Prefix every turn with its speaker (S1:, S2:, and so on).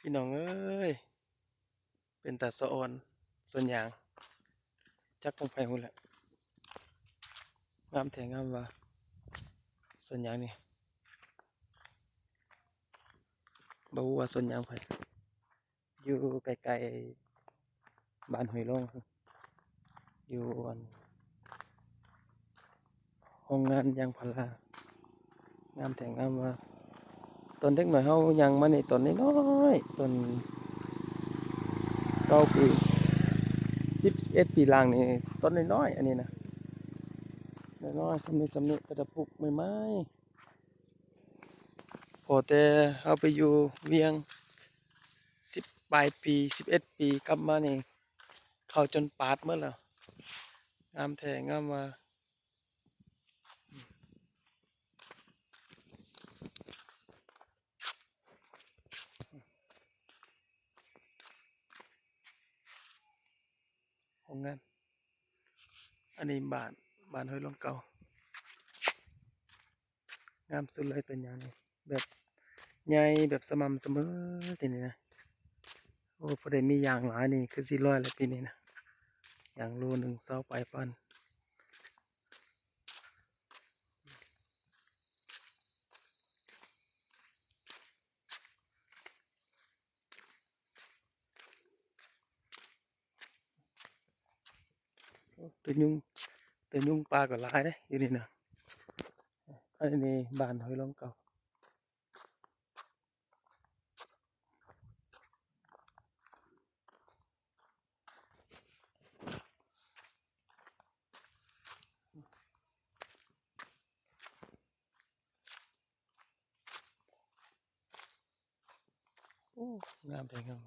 S1: พี่น้องเอ้ยเป็นตาสะออนส่วนยางจักคงไปหุ่นแหละงามแท้งามว่าส่วนยางนี่บ่ฮู้ว่าส่วนยางไผอยู่ไกลๆบ้านห้วยโล่งอยู่อันโรงงานยางพารางามแท้งามว่าตอนเด็กน้อยเฮายังมานี่ต้นน้อยๆต้น9 ปี10 11 ปีหลังนี่ต้นน้อยๆอันนี้นะน้อยๆสำนี้ก็จะปลูกใหม่ๆพอแต่เฮาไปอยู่เวียงปลายปี11 ปีกลับมานี่เข้าจนปาดหมดแล้วงามแท้งามว่าของงานอันนี้บ้านห้วยลงเก่างามสุดเลยต้นยางนี่แบบใหญ่แบบสม่ำเสมอทีนี้นะโอ้พอได้มียางหลายนี่คือสิร้อยแล้วปีนี้นะยางโลหนึ่งเศร้าไปปันโอ้ตัวยุงปลาก็หลายเด้อยู่นี่นะอันนี้บ้านห้วยลงเก่าโอ้งามแท้งาม